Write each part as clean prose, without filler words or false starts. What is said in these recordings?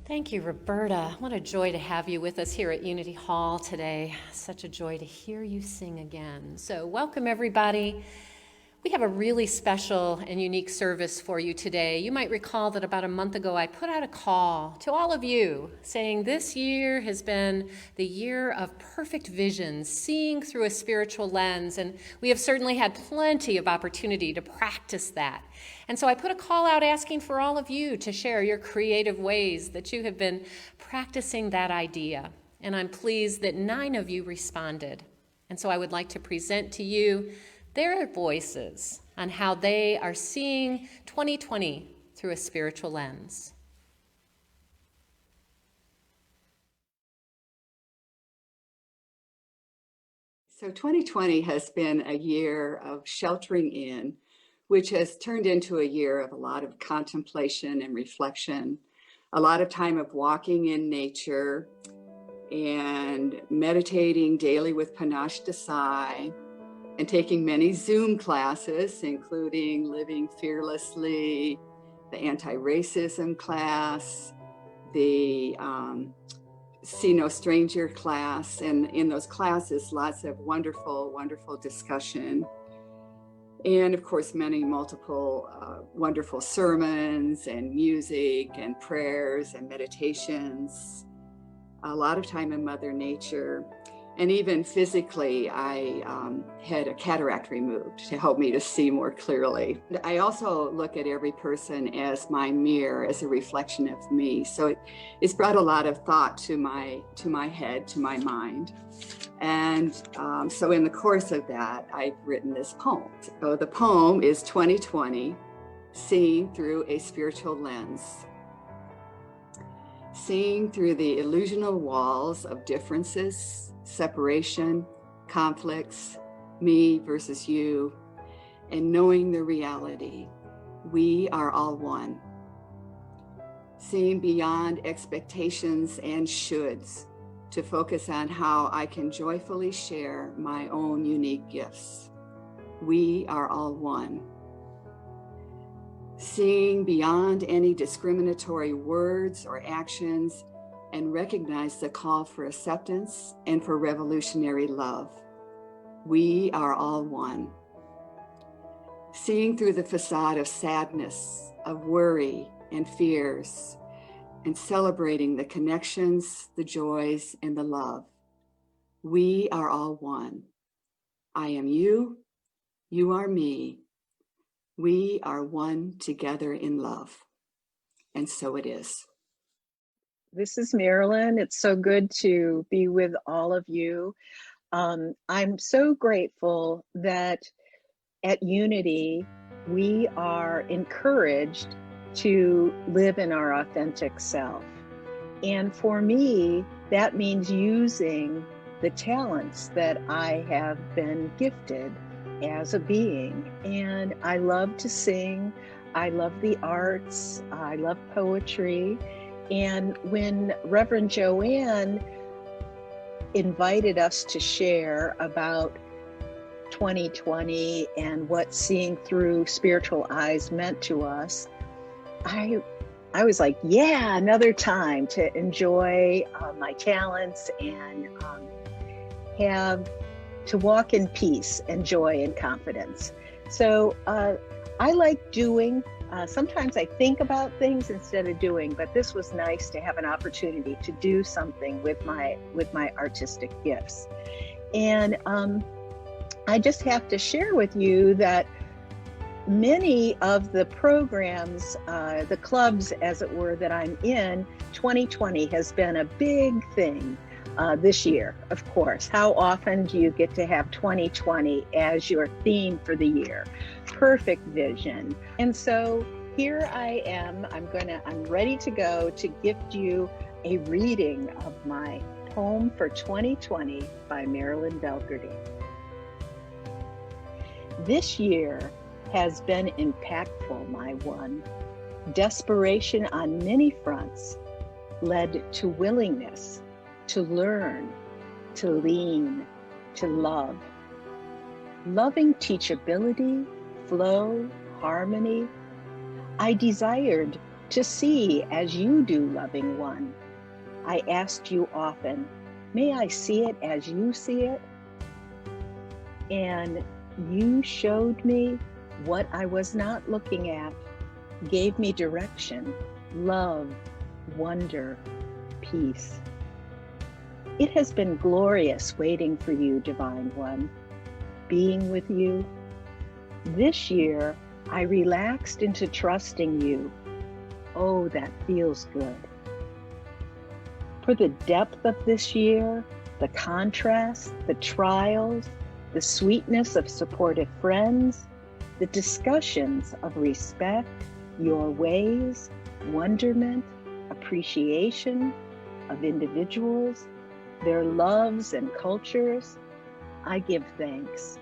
Thank you, Roberta. What a joy to have you with us here at Unity Hall today. Such a joy to hear you sing again. So welcome, everybody. We have a really special and unique service for you today. You might recall that about a month ago, I put out a call to all of you saying this year has been the year of perfect vision, seeing through a spiritual lens, and we have certainly had plenty of opportunity to practice that. And so I put a call out asking for all of you to share your creative ways that you have been practicing that idea. And I'm pleased that 9 of you responded. And so I would like to present to you their voices on how they are seeing 2020 through a spiritual lens. So 2020 has been a year of sheltering in, which has turned into a year of a lot of contemplation and reflection, a lot of time of walking in nature and meditating daily with Panache Desai, and taking many Zoom classes, including Living Fearlessly, the anti-racism class, the See No Stranger class. And in those classes, lots of wonderful, wonderful discussion. And of course, multiple wonderful sermons and music and prayers and meditations, a lot of time in Mother Nature. And even physically, I had a cataract removed to help me to see more clearly. I also look at every person as my mirror, as a reflection of me. So it's brought a lot of thought to my head, to my mind. And so in the course of that, I've written this poem. So the poem is 2020, Seeing Through a Spiritual Lens. Seeing through the illusional walls of differences, separation, conflicts, me versus you, and knowing the reality, we are all one. Seeing beyond expectations and shoulds to focus on how I can joyfully share my own unique gifts. We are all one. Seeing beyond any discriminatory words or actions and recognize the call for acceptance and for revolutionary love. We are all one. Seeing through the facade of sadness, of worry and fears, and celebrating the connections, the joys, and the love. We are all one. I am you, you are me. We are one together in love. And so it is. This is Marilyn. It's so good to be with all of you. I'm so grateful that at Unity, we are encouraged to live in our authentic self. And for me, that means using the talents that I have been gifted as a being. And I love to sing. I love the arts. I love poetry. And when Reverend Joanne invited us to share about 2020 and what seeing through spiritual eyes meant to us, I was like, yeah, another time to enjoy my talents and to walk in peace and joy and confidence. So I like doing. Sometimes I think about things instead of doing, but this was nice to have an opportunity to do something with my artistic gifts. And I just have to share with you that many of the programs, the clubs as it were, that I'm in, 2020 has been a big thing this year, of course. How often do you get to have 2020 as your theme for the year? Perfect vision. And so here I am. I'm ready to go to gift you a reading of my poem for 2020 by Marilyn V. This year has been impactful, my one. Desperation on many fronts led to willingness to learn, to lean, to love. Loving teachability, flow, harmony. I desired to see as you do, loving one. I asked you often, may I see it as you see it? And you showed me what I was not looking at, gave me direction, love, wonder, peace. It has been glorious waiting for you, Divine One, being with you. This year, I relaxed into trusting you. Oh, that feels good. For the depth of this year, the contrast, the trials, the sweetness of supportive friends, the discussions of respect, your ways, wonderment, appreciation of individuals, their loves and cultures, I give thanks.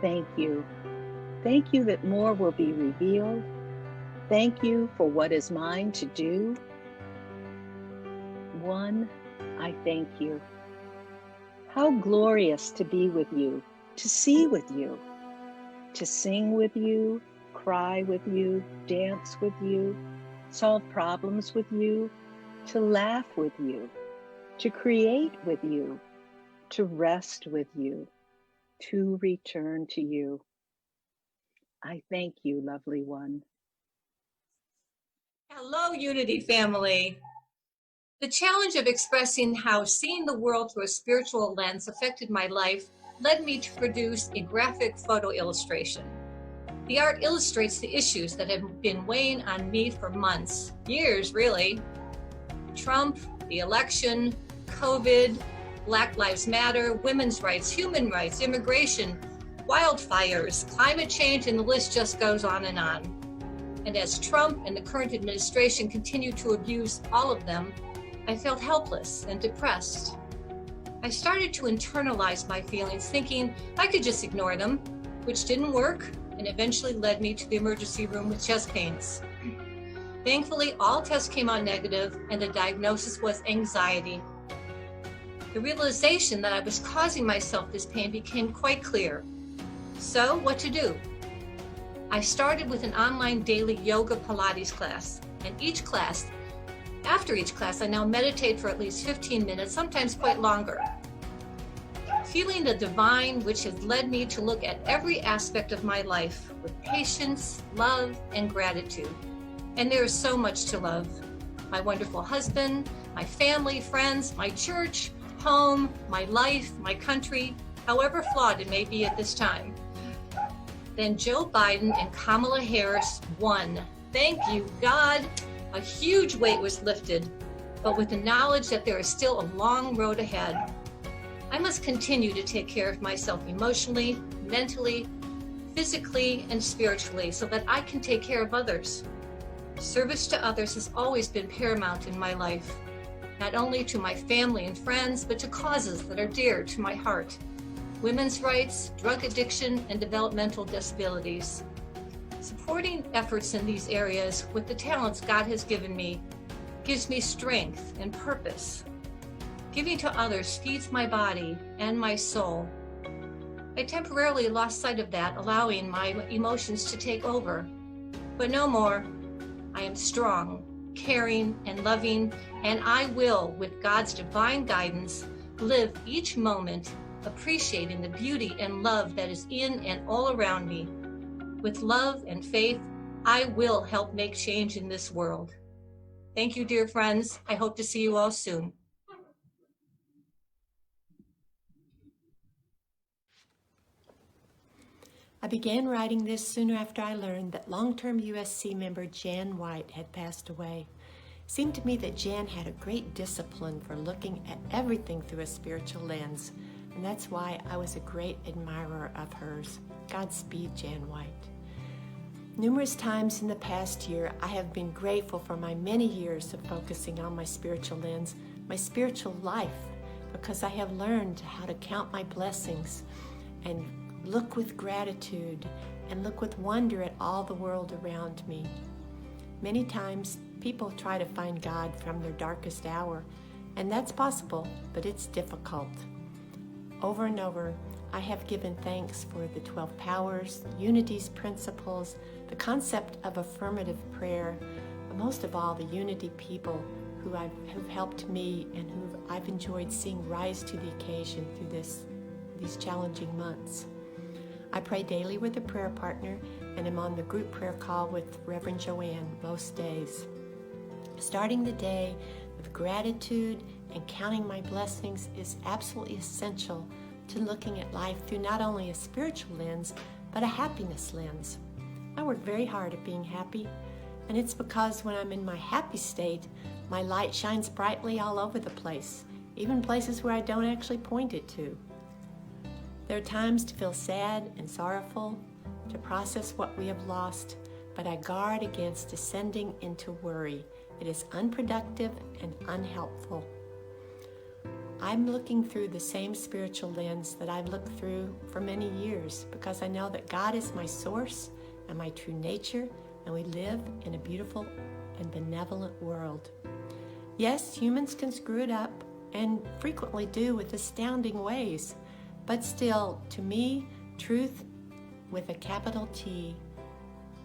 Thank you. Thank you that more will be revealed. Thank you for what is mine to do. One, I thank you. How glorious to be with you, to see with you, to sing with you, cry with you, dance with you, solve problems with you, to laugh with you, to create with you, to rest with you, to return to you. I thank you, lovely one. Hello, Unity family. The challenge of expressing how seeing the world through a spiritual lens affected my life led me to produce a graphic photo illustration. The art illustrates the issues that have been weighing on me for months, years really. Trump, the election, COVID, Black Lives Matter, women's rights, human rights, immigration, wildfires, climate change, and the list just goes on. And as Trump and the current administration continue to abuse all of them, I felt helpless and depressed. I started to internalize my feelings, thinking I could just ignore them, which didn't work, and eventually led me to the emergency room with chest pains. Thankfully, all tests came out negative, and the diagnosis was anxiety. The realization that I was causing myself this pain became quite clear. So, what to do? I started with an online daily yoga Pilates class, and after each class, I now meditate for at least 15 minutes, sometimes quite longer. Feeling the divine, which has led me to look at every aspect of my life with patience, love, and gratitude. And there is so much to love. My wonderful husband, my family, friends, my church, home, my life, my country, however flawed it may be at this time. Then Joe Biden and Kamala Harris won. Thank you, God. A huge weight was lifted, but with the knowledge that there is still a long road ahead. I must continue to take care of myself emotionally, mentally, physically, and spiritually so that I can take care of others. Service to others has always been paramount in my life, not only to my family and friends, but to causes that are dear to my heart. Women's rights, drug addiction, and developmental disabilities. Supporting efforts in these areas with the talents God has given me gives me strength and purpose. Giving to others feeds my body and my soul. I temporarily lost sight of that, allowing my emotions to take over. But no more. I am strong, caring, and loving, and I will, with God's divine guidance, live each moment appreciating the beauty and love that is in and all around me. With love and faith, I will help make change in this world. Thank you, dear friends. I hope to see you all soon. I began writing this soon after I learned that long-term USC member Jan White had passed away. It seemed to me that Jan had a great discipline for looking at everything through a spiritual lens, and that's why I was a great admirer of hers. Godspeed, Jan White. Numerous times in the past year, I have been grateful for my many years of focusing on my spiritual lens, my spiritual life, because I have learned how to count my blessings and look with gratitude and look with wonder at all the world around me. Many times, people try to find God from their darkest hour, and that's possible, but it's difficult. Over and over, I have given thanks for the 12 powers, Unity's principles, the concept of affirmative prayer, most of all, the Unity people who've helped me and who I've enjoyed seeing rise to the occasion through these challenging months. I pray daily with a prayer partner and am on the group prayer call with Reverend Joanne most days. Starting the day with gratitude and counting my blessings is absolutely essential to looking at life through not only a spiritual lens, but a happiness lens. I work very hard at being happy, and it's because when I'm in my happy state, my light shines brightly all over the place, even places where I don't actually point it to. There are times to feel sad and sorrowful, to process what we have lost, but I guard against descending into worry. It is unproductive and unhelpful. I'm looking through the same spiritual lens that I've looked through for many years because I know that God is my source and my true nature, and we live in a beautiful and benevolent world. Yes, humans can screw it up and frequently do with astounding ways, but still, to me, truth with a capital T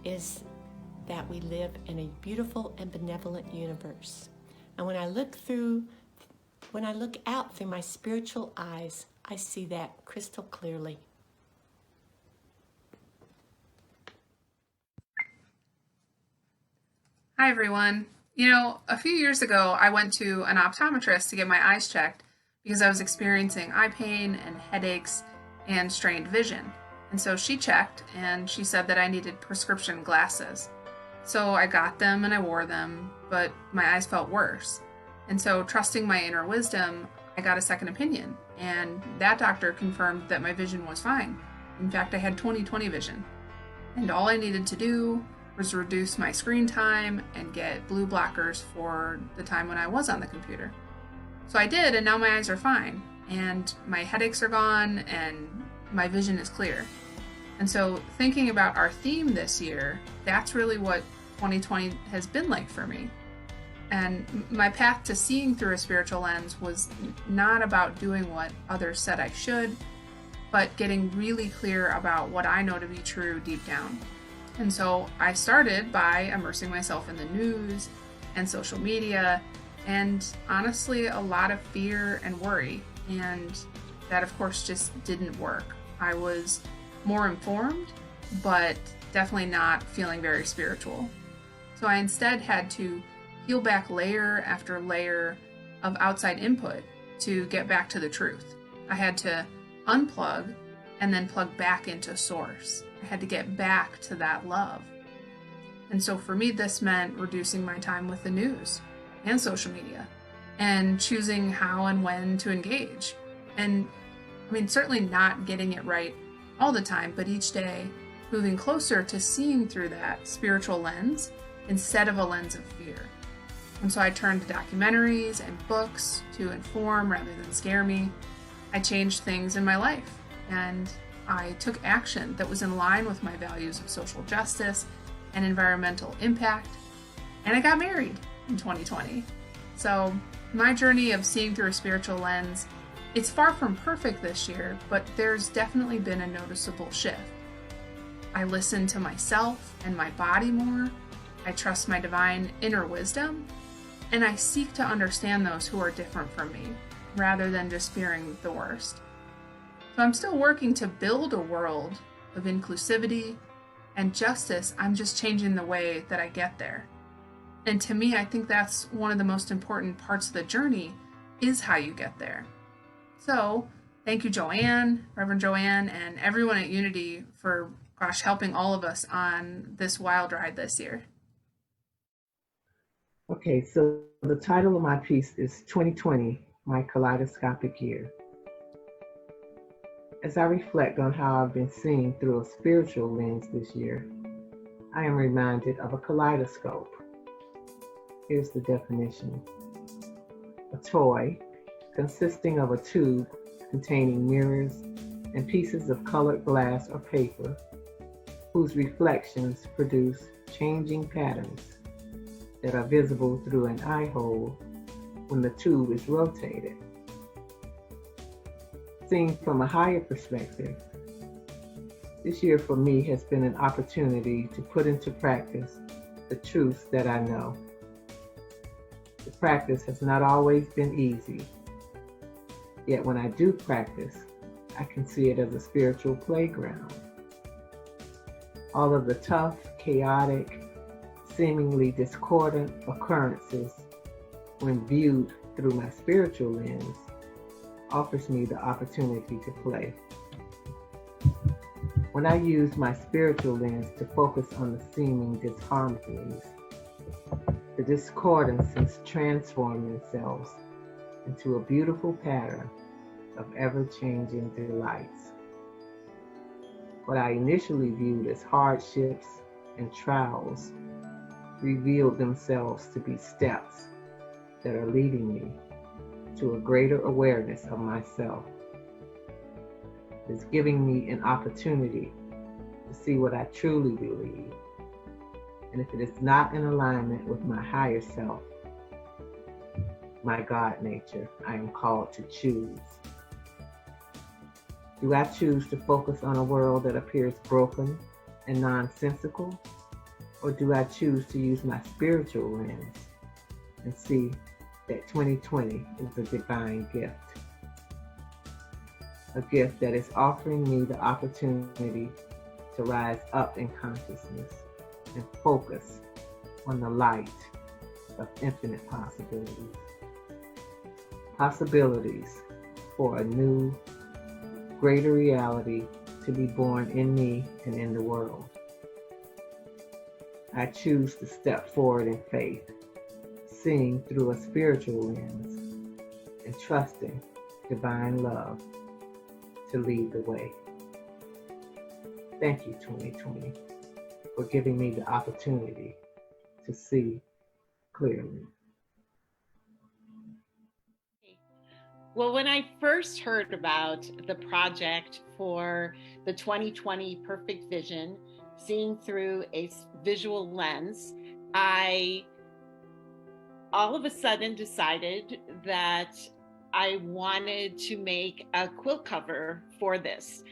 is that we live in a beautiful and benevolent universe. And when I look out through my spiritual eyes, I see that crystal clearly. Hi, everyone. You know, a few years ago, I went to an optometrist to get my eyes checked because I was experiencing eye pain and headaches and strained vision. And so she checked and she said that I needed prescription glasses. So I got them and I wore them, but my eyes felt worse. And so, trusting my inner wisdom, I got a second opinion, and that doctor confirmed that my vision was fine. In fact, I had 20/20 vision. And all I needed to do was reduce my screen time and get blue blockers for the time when I was on the computer. So I did, and now my eyes are fine, and my headaches are gone, and my vision is clear. And so, thinking about our theme this year, that's really what 2020 has been like for me. And my path to seeing through a spiritual lens was not about doing what others said I should, but getting really clear about what I know to be true deep down. And so I started by immersing myself in the news and social media, and honestly, a lot of fear and worry. And that, of course, just didn't work. I was more informed, but definitely not feeling very spiritual. So I instead had to peel back layer after layer of outside input to get back to the truth. I had to unplug and then plug back into source. I had to get back to that love. And so for me, this meant reducing my time with the news and social media and choosing how and when to engage. And I mean, certainly not getting it right all the time, but each day moving closer to seeing through that spiritual lens instead of a lens of fear. And so I turned to documentaries and books to inform rather than scare me. I changed things in my life, and I took action that was in line with my values of social justice and environmental impact, and I got married in 2020. So my journey of seeing through a spiritual lens, it's far from perfect this year, but there's definitely been a noticeable shift. I listen to myself and my body more. I trust my divine inner wisdom, and I seek to understand those who are different from me, rather than just fearing the worst. So I'm still working to build a world of inclusivity and justice. I'm just changing the way that I get there. And to me, I think that's one of the most important parts of the journey, is how you get there. So thank you, Joanne, Reverend Joanne, and everyone at Unity for, helping all of us on this wild ride this year. Okay, so the title of my piece is 2020, My Kaleidoscopic Year. As I reflect on how I've been seeing through a spiritual lens this year, I am reminded of a kaleidoscope. Here's the definition. A toy consisting of a tube containing mirrors and pieces of colored glass or paper whose reflections produce changing patterns that are visible through an eye hole when the tube is rotated. Seen from a higher perspective, this year for me has been an opportunity to put into practice the truths that I know. The practice has not always been easy, yet when I do practice, I can see it as a spiritual playground. All of the tough, chaotic, seemingly discordant occurrences, when viewed through my spiritual lens, offers me the opportunity to play. When I use my spiritual lens to focus on the seeming disharmonies, the discordances transform themselves into a beautiful pattern of ever-changing delights. What I initially viewed as hardships and trials revealed themselves to be steps that are leading me to a greater awareness of myself. It's giving me an opportunity to see what I truly believe. And if it is not in alignment with my higher self, my God nature, I am called to choose. Do I choose to focus on a world that appears broken and nonsensical? Or do I choose to use my spiritual lens and see that 2020 is a divine gift? A gift that is offering me the opportunity to rise up in consciousness and focus on the light of infinite possibilities. Possibilities for a new, greater reality to be born in me and in the world. I choose to step forward in faith, seeing through a spiritual lens and trusting divine love to lead the way. Thank you, 2020, for giving me the opportunity to see clearly. Well, when I first heard about the project for the 2020 Perfect Vision, seeing through a visual lens, I all of a sudden decided that I wanted to make a quilt cover for this.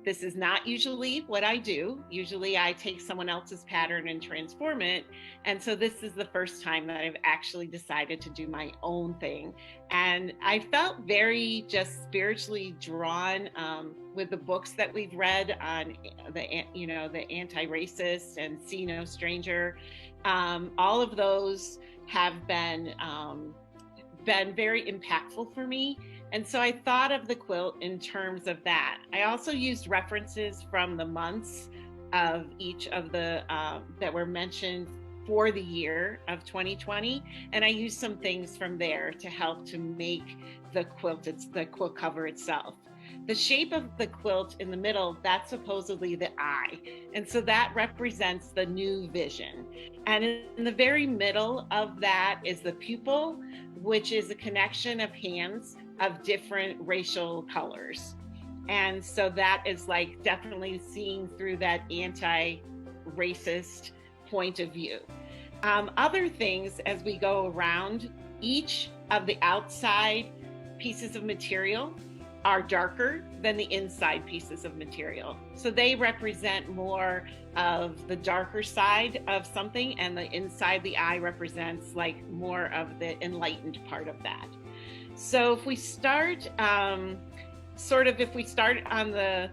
This is not usually what I do. Usually I take someone else's pattern and transform it. And so this is the first time that I've actually decided to do my own thing. And I felt very just spiritually drawn with the books that we've read on the anti-racist and See No Stranger. All of those have been very impactful for me. And so I thought of the quilt in terms of that. I also used references from the months of each of the that were mentioned for the year of 2020. And I used some things from there to help to make the quilt cover itself. The shape of the quilt in the middle, that's supposedly the eye. And so that represents the new vision. And in the very middle of that is the pupil, which is a connection of hands of different racial colors. And so that is like definitely seeing through that anti-racist point of view. Other things as we go around, each of the outside pieces of material are darker than the inside pieces of material. So they represent more of the darker side of something, and the inside the eye represents like more of the enlightened part of that. So if we start on the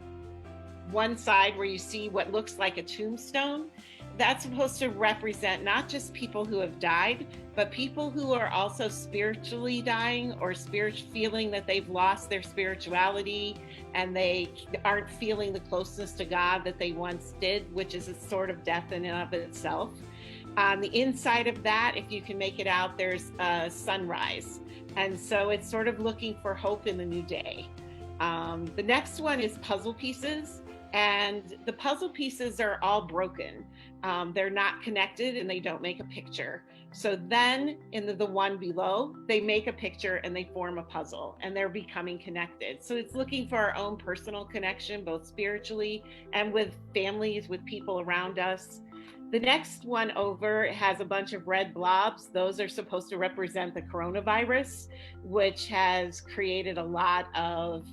one side where you see what looks like a tombstone, that's supposed to represent not just people who have died, but people who are also spiritually dying or feeling that they've lost their spirituality and they aren't feeling the closeness to God that they once did, which is a sort of death in and of itself. On the inside of that, if you can make it out, there's a sunrise. And so it's sort of looking for hope in the new day. The next one is puzzle pieces. And the puzzle pieces are all broken. They're not connected and they don't make a picture. So then in the one below, they make a picture and they form a puzzle and they're becoming connected. So it's looking for our own personal connection, both spiritually and with families, with people around us. The next one over has a bunch of red blobs. Those are supposed to represent the coronavirus, which has created a lot of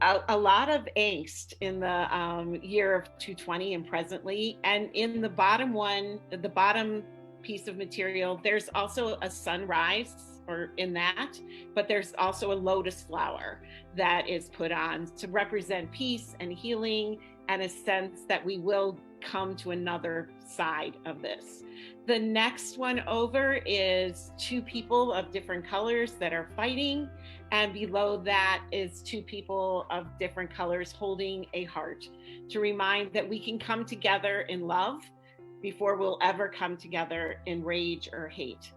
a lot of angst in the year of 220 and presently. And in the bottom one, the bottom piece of material, there's also a sunrise or in that, but there's also a lotus flower that is put on to represent peace and healing and a sense that we will come to another side of this. The next one over is two people of different colors that are fighting, and below that is two people of different colors holding a heart to remind that we can come together in love before we'll ever come together in rage or hate.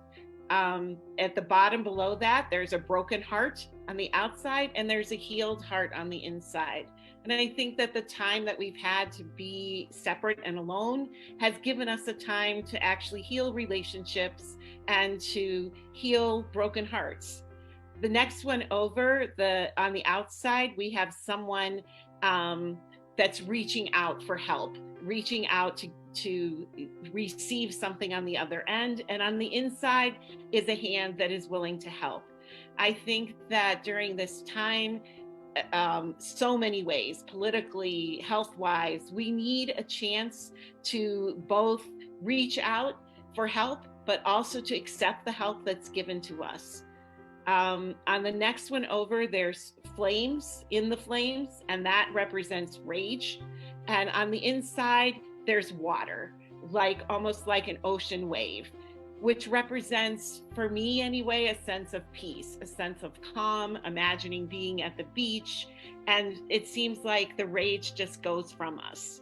At the bottom below that, there's a broken heart on the outside and there's a healed heart on the inside. And I think that the time that we've had to be separate and alone has given us a time to actually heal relationships and to heal broken hearts. The next one over, on the outside, we have someone that's reaching out for help, reaching out to receive something on the other end. And on the inside is a hand that is willing to help. I think that during this time, so many ways, politically, health-wise, we need a chance to both reach out for help, but also to accept the help that's given to us. On the next one over, there's flames in the flames, and that represents rage. And on the inside, there's water, almost like an ocean wave, which represents, for me anyway, a sense of peace, a sense of calm, imagining being at the beach. And it seems like the rage just goes from us.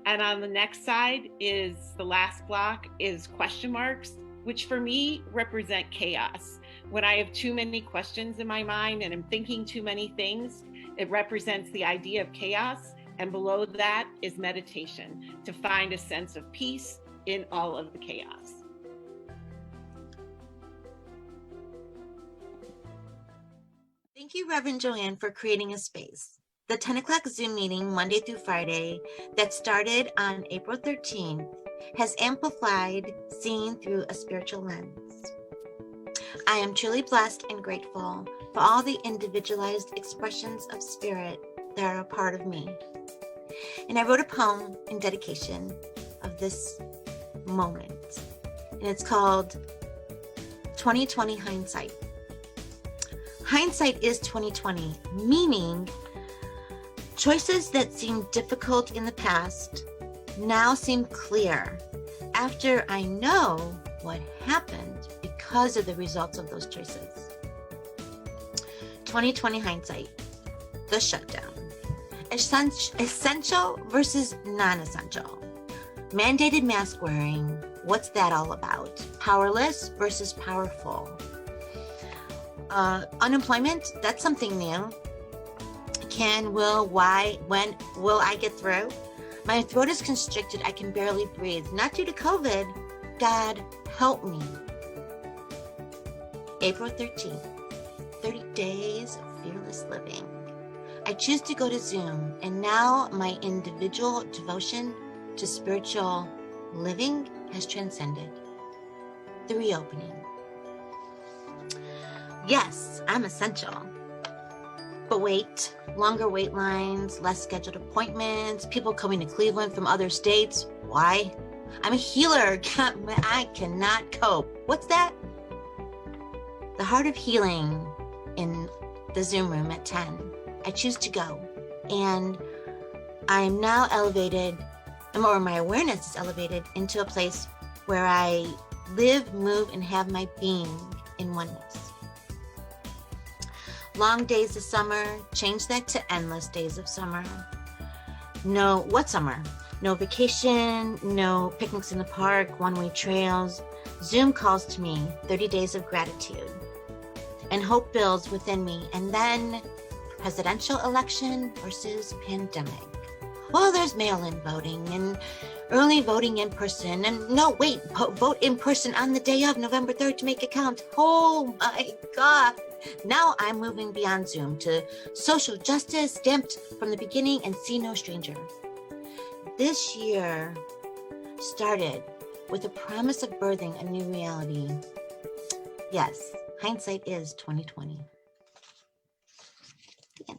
And on the next side is the last block is question marks, which for me represent chaos. When I have too many questions in my mind and I'm thinking too many things, it represents the idea of chaos. And below that is meditation, to find a sense of peace in all of the chaos. Thank you, Reverend Joanne, for creating a space. The 10 o'clock Zoom meeting, Monday through Friday, that started on April 13th, has amplified seeing through a spiritual lens. I am truly blessed and grateful for all the individualized expressions of spirit that are a part of me. And I wrote a poem in dedication of this moment, and it's called 2020 Hindsight. Hindsight is 2020, meaning choices that seemed difficult in the past now seem clear after I know what happened because of the results of those choices. 2020 hindsight, the shutdown. Essential versus non-essential. Mandated mask wearing, what's that all about? Powerless versus powerful. Unemployment, that's something new. Can, will, why, when will I get through? My throat is constricted, I can barely breathe. Not due to COVID. God, help me. April 13th, 30 days of fearless living. I choose to go to Zoom, and now my individual devotion to spiritual living has transcended. The reopening. Yes, I'm essential. But wait, longer wait lines, less scheduled appointments, people coming to Cleveland from other states. Why? I'm a healer. I cannot cope. What's that? The Heart of Healing in the Zoom room at 10. I choose to go. And I'm now elevated, or my awareness is elevated into a place where I live, move, and have my being in oneness. Long days of summer, change that to endless days of summer. No, what summer? No vacation, no picnics in the park, one-way trails. Zoom calls to me, 30 days of gratitude. And hope builds within me. And then presidential election versus pandemic. Well, there's mail-in voting and early voting in person. And no, wait, vote in person on the day of November 3rd to make it count. Oh my God. Now I'm moving beyond Zoom to social justice stamped from the beginning and see no stranger. This year started with a promise of birthing a new reality. Yes, hindsight is 2020. The end.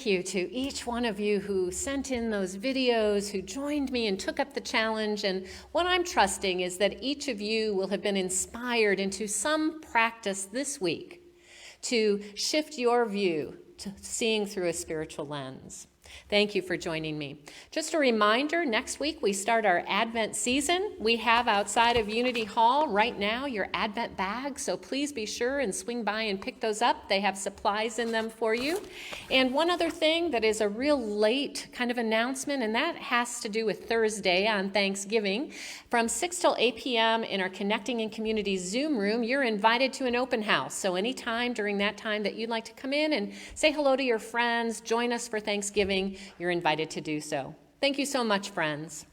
Thank you to each one of you who sent in those videos, who joined me and took up the challenge. And what I'm trusting is that each of you will have been inspired into some practice this week to shift your view to seeing through a spiritual lens. Thank you for joining me. Just a reminder, next week we start our Advent season. We have outside of Unity Hall right now your Advent bags, so please be sure and swing by and pick those up. They have supplies in them for you. And one other thing that is a real late kind of announcement, and that has to do with Thursday on Thanksgiving. From 6 till 8 p.m. in our Connecting in Community Zoom room, you're invited to an open house. So anytime during that time that you'd like to come in and say hello to your friends, join us for Thanksgiving, you're invited to do so. Thank you so much, friends.